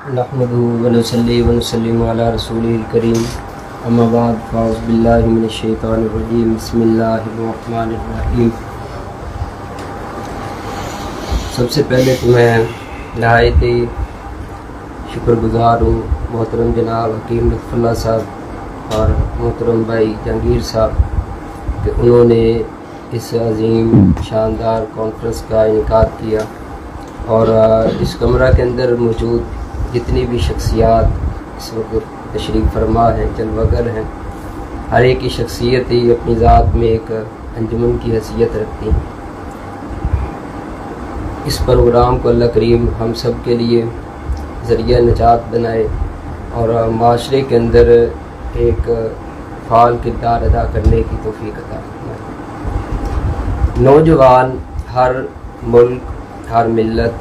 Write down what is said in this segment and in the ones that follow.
نحمده ونصلي ونسلم على رسوله الكريم اما بعد فاعوذ باللہ من الشیطان الرجیم بسم اللہ الرحمن الرحیم۔ سب سے پہلے تو میں نہایت ہی شکر گزار ہوں محترم جناب حکیم لطف اللہ صاحب اور محترم بھائی جہانگیر صاحب کہ انہوں نے اس عظیم شاندار کانفرنس کا انعقاد کیا، اور اس کمرہ کے اندر موجود جتنی بھی شخصیات اس وقت تشریف فرما ہیں، جلوہ گر ہیں، ہر ایک کی شخصیت ہی اپنی ذات میں ایک انجمن کی حیثیت رکھتی ہیں۔ اس پروگرام کو اللہ کریم ہم سب کے لیے ذریعہ نجات بنائے اور معاشرے کے اندر ایک فعال کردار ادا کرنے کی توفیق عطا فرمائے۔ نوجوان ہر ملک، ہر ملت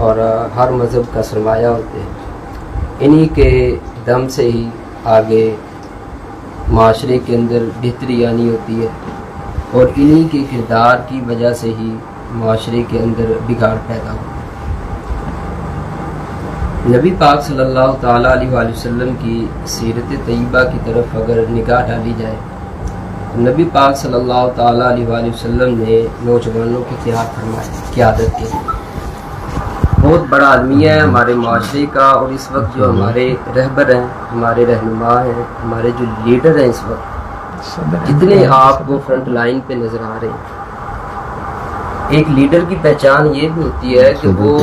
اور ہر مذہب کا سرمایہ ہوتے ہیں، انہی کے دم سے ہی آگے معاشرے کے اندر بہتری آنی ہوتی ہے، اور انہی کے کردار کی وجہ سے ہی معاشرے کے اندر بگاڑ پیدا ہوتا ہے۔ نبی پاک صلی اللہ تعالیٰ علیہ وآلہ وسلم کی سیرت طیبہ کی طرف اگر نگاہ ڈالی جائے تو نبی پاک صلی اللہ تعالیٰ علیہ وآلہ وسلم نے نوجوانوں کی تیار فرمایا قیادت کے لیے۔ بہت بڑا المیہ ہے ہمارے معاشرے کا، اور اس وقت جو ہمارے رہبر ہیں، ہمارے رہنما ہیں، ہمارے جو لیڈر ہیں، اس وقت جتنے آپ کو فرنٹ لائن پہ نظر آ رہے ہیں، ایک لیڈر کی پہچان یہ بھی ہوتی ہے کہ وہ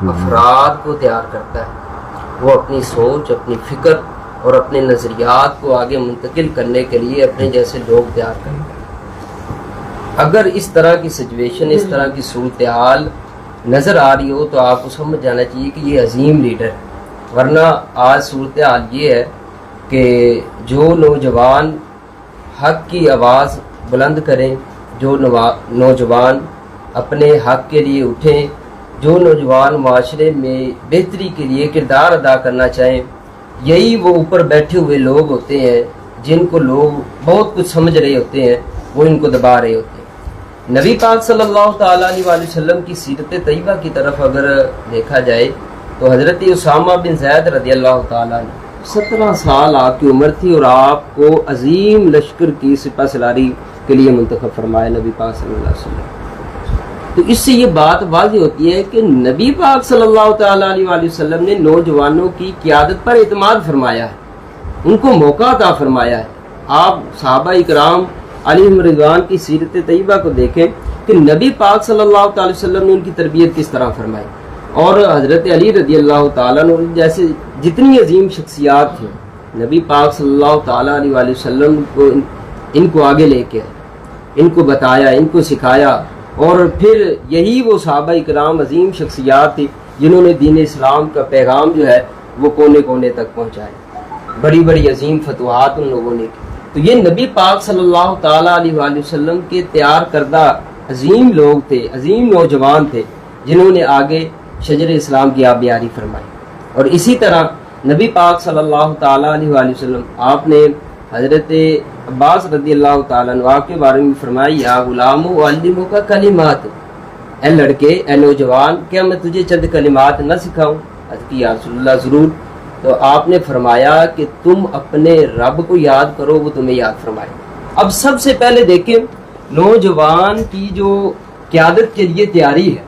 افراد کو تیار کرتا ہے، وہ اپنی سوچ، اپنی فکر اور اپنے نظریات کو آگے منتقل کرنے کے لیے اپنے جیسے لوگ تیار کرتا ہے۔ اگر اس طرح کی سچویشن، اس طرح کی صورتحال نظر آ رہی ہو تو آپ کو سمجھ جانا چاہیے کہ یہ عظیم لیڈر ہے، ورنہ آج صورتحال یہ ہے کہ جو نوجوان حق کی آواز بلند کریں، جو نوجوان اپنے حق کے لیے اٹھیں، جو نوجوان معاشرے میں بہتری کے لیے کردار ادا کرنا چاہیں، یہی وہ اوپر بیٹھے ہوئے لوگ ہوتے ہیں جن کو لوگ بہت کچھ سمجھ رہے ہوتے ہیں، وہ ان کو دبا رہے ہوتے ہیں۔ نبی پاک صلی اللہ تعالیٰ علیہ وآلہ وسلم کی سیرت طیبہ کی طرف اگر دیکھا جائے تو حضرت اسامہ بن زید رضی اللہ تعالیٰ نے 17 سال آپ کی عمر تھی، اور آپ کو عظیم لشکر کی سپہ سالاری کے لیے منتخب فرمایا نبی پاک صلی اللہ علیہ وسلم۔ تو اس سے یہ بات واضح ہوتی ہے کہ نبی پاک صلی اللہ تعالیٰ علیہ وآلہ وسلم نے نوجوانوں کی قیادت پر اعتماد فرمایا ہے، ان کو موقع عطا فرمایا ہے۔ آپ صحابہ اکرام علیہم رضوان کی سیرت طیبہ کو دیکھیں کہ نبی پاک صلی اللہ تعالی وسلم نے ان کی تربیت کس طرح فرمائی، اور حضرت علی رضی اللہ تعالیٰ عنہ جیسے جتنی عظیم شخصیات تھیں، نبی پاک صلی اللہ تعالیٰ علیہ وآلہ وسلم کو ان کو آگے لے کے ان کو بتایا، ان کو سکھایا، اور پھر یہی وہ صحابہ اکرام عظیم شخصیات تھی جنہوں نے دین اسلام کا پیغام جو ہے وہ کونے کونے تک پہنچایا، بڑی بڑی عظیم فتوحات ان لوگوں نے کی۔ تو یہ نبی پاک صلی اللہ تعالیٰ علیہ وآلہ وسلم کے تیار کردہ عظیم لوگ تھے، عظیم نوجوان تھے جنہوں نے آگے شجر اسلام کی آبیاری فرمائی۔ اور اسی طرح نبی پاک صلی اللہ تعالیٰ علیہ وآلہ وسلم آپ نے حضرت عباس رضی اللہ تعالیٰ عنہ کے بارے میں فرمائی، یا غلام اعلمک کلمات، اے لڑکے، اے نوجوان، کیا میں تجھے چند کلمات نہ سکھاؤں؟ حضرت یا رسول اللہ ضرور۔ تو آپ نے فرمایا کہ تم اپنے رب کو یاد کرو، وہ تمہیں یاد فرمائے۔ اب سب سے پہلے دیکھیں نوجوان کی جو قیادت کے لیے تیاری ہے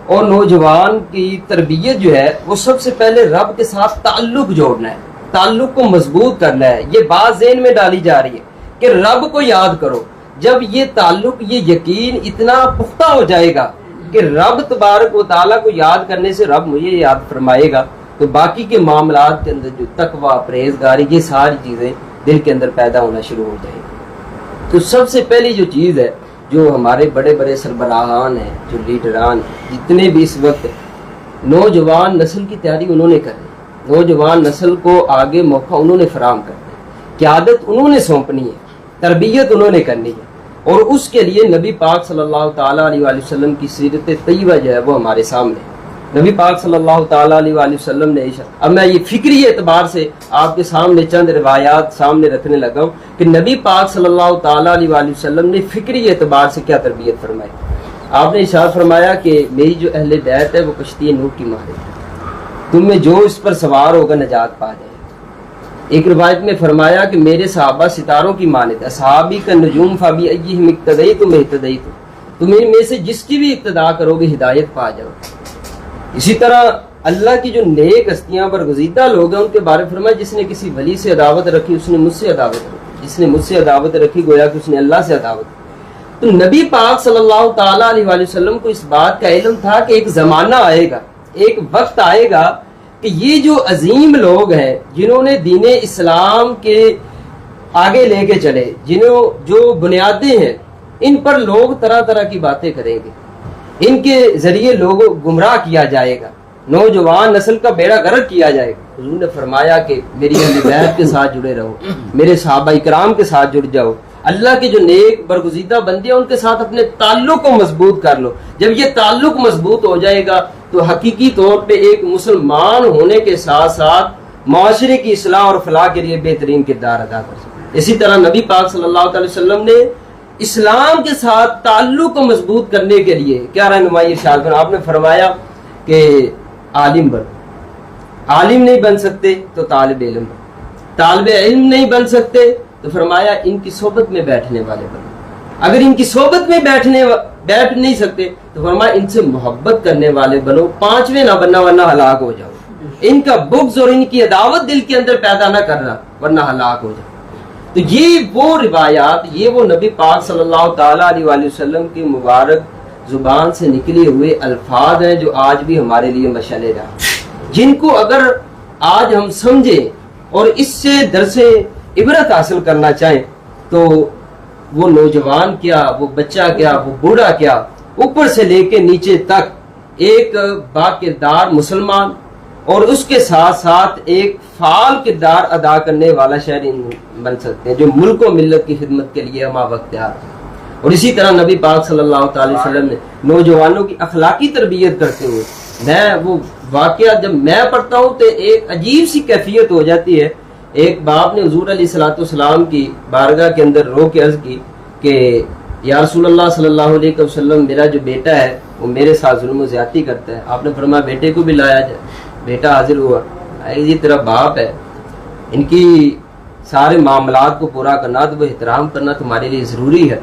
اور نوجوان کی تربیت جو ہے، وہ سب سے پہلے رب کے ساتھ تعلق جوڑنا ہے، تعلق کو مضبوط کرنا ہے۔ یہ بات ذہن میں ڈالی جا رہی ہے کہ رب کو یاد کرو۔ جب یہ تعلق، یہ یقین اتنا پختہ ہو جائے گا کہ رب تبارک و تعالیٰ کو یاد کرنے سے رب مجھے یاد فرمائے گا، تو باقی کے معاملات کے اندر جو تقویٰ، پرہیزگاری، یہ ساری چیزیں دل کے اندر پیدا ہونا شروع ہو جائیں گی۔ تو سب سے پہلی جو چیز ہے، جو ہمارے بڑے بڑے سربراہان ہیں، جو لیڈران جتنے بھی اس وقت نوجوان نسل کی تیاری انہوں نے کرنی، نوجوان نسل کو آگے موقع انہوں نے فراہم کرنا ہے، قیادت انہوں نے سونپنی ہے، تربیت انہوں نے کرنی ہے، اور اس کے لیے نبی پاک صلی اللہ تعالیٰ علیہ وآلہ وسلم کی سیرت طیبہ جو ہے وہ ہمارے سامنے ہے۔ نبی پاک صلی اللہ تعالیٰ علیہ وآلہ وسلم نے اب میں یہ فکری اعتبار سے آپ کے سامنے چند روایات سامنے رکھنے لگا ہوں کہ نبی پاک صلی اللہ تعالیٰ علیہ وآلہ وسلم نے فکری اعتبار سے کیا تربیت فرمائی۔ آپ نے ارشاد فرمایا کہ میری جو اہل بیت ہے وہ کشتی نوح کی مانند ہے، تم میں جو اس پر سوار ہوگا نجات پا جائے گا۔ ایک روایت میں فرمایا کہ میرے صحابہ ستاروں کی مانند، اصحابی کا نجوم فبی ایہم اقتدیتم اہتدیتم، تم ان میں سے جس کی بھی اقتدا کرو گے ہدایت پا جاؤ۔ اسی طرح اللہ کی جو نیک ہستیاں برگزیدہ لوگ ہیں ان کے بارے میں فرمایا جس نے کسی ولی سے عداوت رکھی اس نے مجھ سے عداوت رکھی، جس نے مجھ سے عداوت رکھی گویا کہ اس نے اللہ سے عداوت رکھی۔ تو نبی پاک صلی اللہ تعالیٰ علیہ وآلہ وسلم کو اس بات کا علم تھا کہ ایک زمانہ آئے گا، ایک وقت آئے گا کہ یہ جو عظیم لوگ ہیں جنہوں نے دین اسلام کے آگے لے کے چلے، جو بنیادیں ہیں، ان پر لوگ طرح طرح کی باتیں کریں گے، ان کے ذریعے لوگوں گمراہ کیا جائے گا، نوجوان نسل کا بیڑا غرق کیا جائے گا۔ حضور نے فرمایا کہ میری اہل بیت کے ساتھ جڑے رہو، میرے صحابہ اکرام کے ساتھ جڑ جاؤ، اللہ کے جو نیک برگزیدہ بندے ہیں ان کے ساتھ اپنے تعلق کو مضبوط کر لو۔ جب یہ تعلق مضبوط ہو جائے گا تو حقیقی طور پہ ایک مسلمان ہونے کے ساتھ ساتھ معاشرے کی اصلاح اور فلاح کے لیے بہترین کردار ادا کر سکتے۔ اسی طرح نبی پاک صلی اللہ علیہ وسلم نے اسلام کے ساتھ تعلق کو مضبوط کرنے کے لیے کیا رہنمائی ارشاد فرمائی؟ آپ نے فرمایا کہ عالم بن، عالم نہیں بن سکتے تو طالب علم بن، طالب علم نہیں بن سکتے تو فرمایا ان کی صحبت میں بیٹھنے والے بنو، اگر ان کی صحبت میں بیٹھ نہیں سکتے تو فرمایا ان سے محبت کرنے والے بنو، پانچویں نہ بننا ورنہ ہلاک ہو جاؤ، ان کا بغض اور ان کی عداوت دل کے اندر پیدا نہ کرنا ورنہ ہلاک ہو جاؤ۔ تو یہ وہ روایات، یہ وہ نبی پاک صلی اللہ تعالیٰ علیہ وآلہ وسلم کی مبارک زبان سے نکلے ہوئے الفاظ ہیں جو آج بھی ہمارے لیے مشعل راہ، جن کو اگر آج ہم سمجھیں اور اس سے درس عبرت حاصل کرنا چاہیں تو وہ نوجوان کیا، وہ بچہ کیا، وہ بوڑھا کیا، اوپر سے لے کے نیچے تک ایک با کردار مسلمان اور اس کے ساتھ ساتھ ایک فعال کردار ادا کرنے والا شہری بن سکتے ہیں جو ملک و ملت کی خدمت کے لیے ہمہ وقت تیار ہے۔ اور اسی طرح نبی پاک صلی اللہ تعالی وسلم نے نوجوانوں کی اخلاقی تربیت کرتے ہوئے، میں وہ واقعہ جب میں پڑھتا ہوں تو ایک عجیب سی کیفیت ہو جاتی ہے۔ ایک باپ نے حضور علیہ الصلوۃ والسلام کی بارگاہ کے اندر رو کے عرض کی کہ یا رسول اللہ صلی اللہ علیہ وسلم، میرا جو بیٹا ہے وہ میرے ساتھ ظلم و زیادتی کرتا ہے۔ آپ نے فرمایا بیٹے کو بھی لایا جائے۔ بیٹا حاضر ہوا، یہ تیرا باپ ہے، ان کی سارے معاملات کو پورا کرنا، تو وہ احترام کرنا تمہارے لیے ضروری ہے۔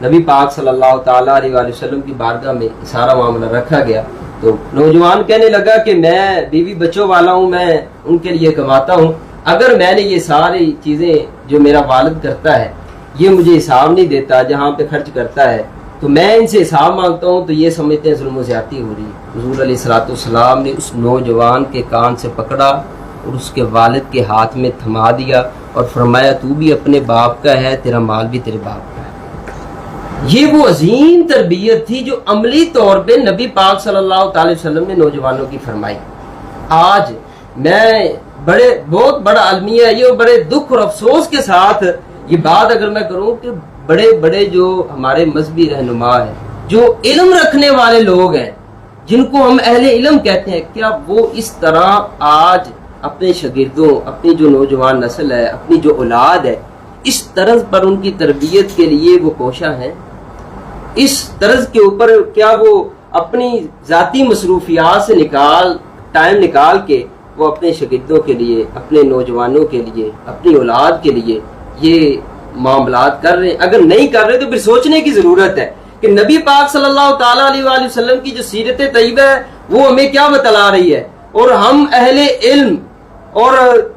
نبی پاک صلی اللہ تعالیٰ علیہ وآلہ وسلم کی بارگاہ میں سارا معاملہ رکھا گیا تو نوجوان کہنے لگا کہ میں بیوی بچوں والا ہوں، میں ان کے لیے کماتا ہوں، اگر میں نے یہ ساری چیزیں جو میرا والد کرتا ہے یہ مجھے حساب نہیں دیتا، جہاں پہ خرچ کرتا ہے تو میں ان سے حساب مانگتا ہوں تو یہ سمجھتے ہیں ظلم و زیادتی ہو رہی ہے۔ حضور علیہ الصلوۃ والسلام نے اس نوجوان کے کان سے پکڑا اور اس کے والد کے ہاتھ میں تھما دیا اور فرمایا تو بھی اپنے باپ کا ہے، تیرا مال بھی تیرے باپ کا ہے۔ یہ وہ عظیم تربیت تھی جو عملی طور پہ نبی پاک صلی اللہ تعالی وسلم نے نوجوانوں کی فرمائی۔ آج میں بہت بڑا المیہ ہے یہ، بڑے دکھ اور افسوس کے ساتھ یہ بات اگر میں کروں کہ بڑے بڑے جو ہمارے مذہبی رہنما ہیں، جو علم رکھنے والے لوگ ہیں، جن کو ہم اہل علم کہتے ہیں، کیا وہ اس طرح آج اپنے شاگردوں، اپنی جو نوجوان نسل ہے، اپنی جو اولاد ہے، اس طرز پر ان کی تربیت کے لیے وہ کوشاں ہیں؟ اس طرز کے اوپر کیا وہ اپنی ذاتی مصروفیات سے ٹائم نکال کے وہ اپنے شاگردوں کے لیے، اپنے نوجوانوں کے لیے، اپنی اولاد کے لیے یہ معاملات کر رہے ہیں؟ اگر نہیں کر رہے تو پھر سوچنے کی ضرورت ہے کہ نبی پاک صلی اللہ تعالیٰ علیہ وآلہ وسلم کی جو سیرت طیبہ ہے وہ ہمیں کیا بتلا رہی ہے، اور ہم اہل علم اور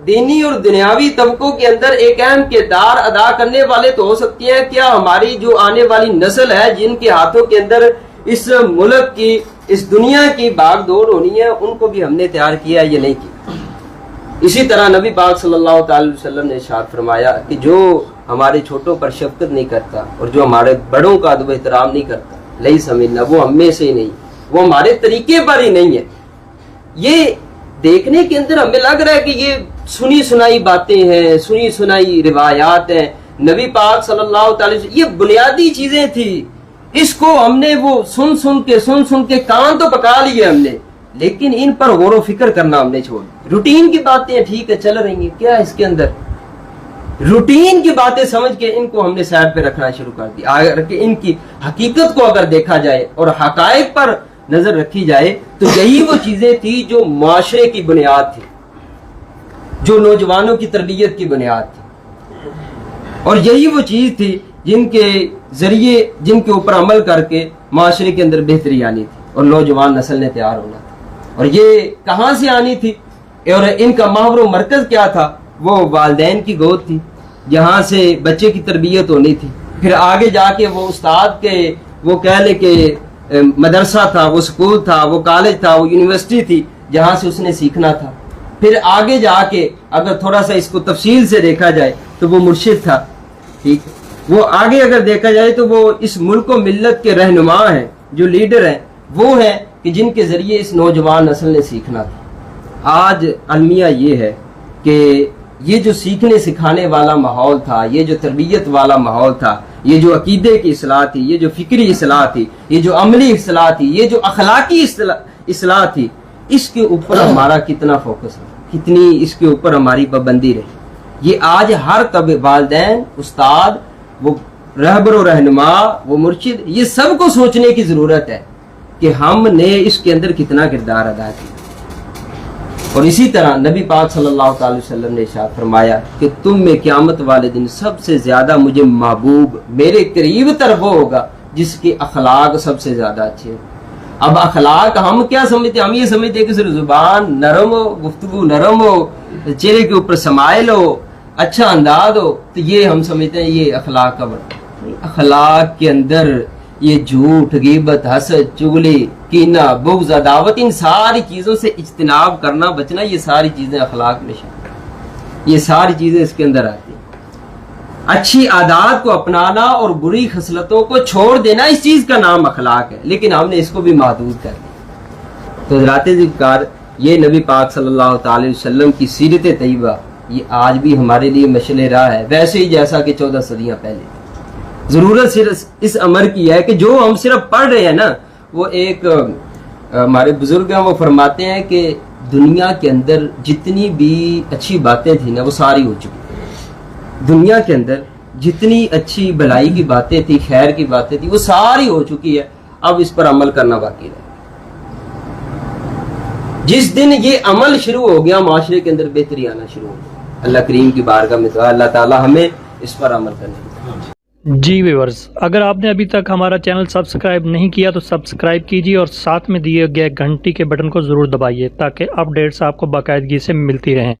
دینی اور دنیاوی طبقوں کے اندر ایک اہم کردار ادا کرنے والے تو ہو سکتے ہیں، کیا ہماری جو آنے والی نسل ہے جن کے ہاتھوں کے اندر اس ملک کی، اس دنیا کی بھاگ دوڑ ہونی ہے، ان کو بھی ہم نے تیار کیا یا نہیں کیا؟ اسی طرح نبی پاک صلی اللہ تعالی وسلم نے ارشاد فرمایا کہ جو ہمارے چھوٹوں پر شفقت نہیں کرتا اور جو ہمارے بڑوں کا ادب و احترام نہیں کرتا، نہیں سمجھنا وہ ہم میں سے ہی نہیں، وہ ہمارے طریقے پر ہی نہیں ہے۔ یہ دیکھنے کے اندر ہمیں لگ رہا ہے کہ یہ سنی سنائی باتیں ہیں، سنی سنائی روایات ہیں۔ نبی پاک صلی اللہ تعالی وسلم یہ بنیادی چیزیں تھی، اس کو ہم نے وہ سن کے کان تو پکا لیے ہم نے، لیکن ان پر غور و فکر کرنا ہم نے چھوڑ۔ روٹین کی باتیں ٹھیک ہے چل رہی ہیں، کیا ہے اس کے اندر؟ روٹین کی باتیں سمجھ کے ان کو ہم نے سائڈ پہ رکھنا شروع کر دیا۔ اگر کہ ان کی حقیقت کو اگر دیکھا جائے اور حقائق پر نظر رکھی جائے تو یہی وہ چیزیں تھی جو معاشرے کی بنیاد تھی، جو نوجوانوں کی تربیت کی بنیاد تھی، اور یہی وہ چیز تھی جن کے ذریعے، جن کے اوپر عمل کر کے معاشرے کے اندر بہتری آنی تھی اور نوجوان نسل نے تیار ہونا تھا۔ اور یہ کہاں سے آنی تھی اور ان کا محور و مرکز کیا تھا؟ وہ والدین کی گود تھی جہاں سے بچے کی تربیت ہونی تھی، پھر آگے جا کے وہ استاد کے، وہ کہہ لے کہ مدرسہ تھا، وہ سکول تھا، وہ کالج تھا، وہ یونیورسٹی تھی جہاں سے اس نے سیکھنا تھا، پھر آگے جا کے اگر تھوڑا سا اس کو تفصیل سے دیکھا جائے تو وہ مرشد تھا، ٹھیک، وہ آگے اگر دیکھا جائے تو وہ اس ملک و ملت کے رہنما ہیں، جو لیڈر ہیں وہ ہیں کہ جن کے ذریعے اس نوجوان نسل نے سیکھنا تھا۔ آج المیہ یہ ہے کہ یہ جو سیکھنے سکھانے والا ماحول تھا، یہ جو تربیت والا ماحول تھا، یہ جو عقیدے کی اصلاح تھی، یہ جو فکری اصلاح تھی، یہ جو عملی اصلاح تھی، یہ جو اخلاقی اصلاح تھی، اس کے اوپر ہمارا کتنا فوکس ہے، کتنی اس کے اوپر ہماری پابندی رہی۔ یہ آج ہر طبع، والدین، استاد، وہ رہبر و رہنما، وہ مرشد، یہ سب کو سوچنے کی ضرورت ہے کہ ہم نے اس کے اندر کتنا کردار ادا کیا۔ اور اسی طرح نبی پاک صلی اللہ تعالی وسلم نے ارشاد فرمایا کہ تم میں قیامت والے دن سب سے زیادہ مجھے محبوب، میرے قریب تر وہ ہوگا جس کے اخلاق سب سے زیادہ اچھے۔ اب اخلاق ہم کیا سمجھتے ہیں؟ ہم یہ سمجھتے ہیں کہ صرف زبان نرم ہو، گفتگو نرم ہو، چہرے کے اوپر سمائل ہو، اچھا انداز ہو، تو یہ ہم سمجھتے ہیں یہ اخلاق کا بڑا۔ اخلاق کے اندر یہ جھوٹ، غیبت، حسد، چغلی، کینہ، بغض، عداوت، ان ساری چیزوں سے اجتناب کرنا، بچنا، یہ ساری چیزیں اخلاق میں شامل ہیں، یہ ساری چیزیں اس کے اندر آتی ہیں۔ اچھی عادات کو اپنانا اور بری خصلتوں کو چھوڑ دینا، اس چیز کا نام اخلاق ہے، لیکن ہم نے اس کو بھی محدود کر دیا۔ تو حضرات ذکر، یہ نبی پاک صلی اللہ تعالی وسلم کی سیرت طیبہ، یہ آج بھی ہمارے لیے مشعل راہ ہے، ویسے ہی جیسا کہ 14 صدیاں پہلے۔ ضرورت صرف اس امر کی ہے کہ جو ہم صرف پڑھ رہے ہیں نا، وہ ایک ہمارے بزرگ ہیں، وہ فرماتے ہیں کہ دنیا کے اندر جتنی بھی اچھی باتیں تھیں نا، وہ ساری ہو چکی۔ دنیا کے اندر جتنی اچھی بھلائی کی باتیں تھی، خیر کی باتیں تھی، وہ ساری ہو چکی ہے، اب اس پر عمل کرنا باقی رہے۔ جس دن یہ عمل شروع ہو گیا، معاشرے کے اندر بہتری آنا شروع ہو گیا۔ اللہ کریم کی بارگاہ میں دعا، اللہ تعالی ہمیں اس پر عمل کرنے کی۔ جی ویورز، اگر آپ نے ابھی تک ہمارا چینل سبسکرائب نہیں کیا تو سبسکرائب کیجیے اور ساتھ میں دیے گئے گھنٹی کے بٹن کو ضرور دبائیے تاکہ اپڈیٹس آپ کو باقاعدگی سے ملتی رہیں۔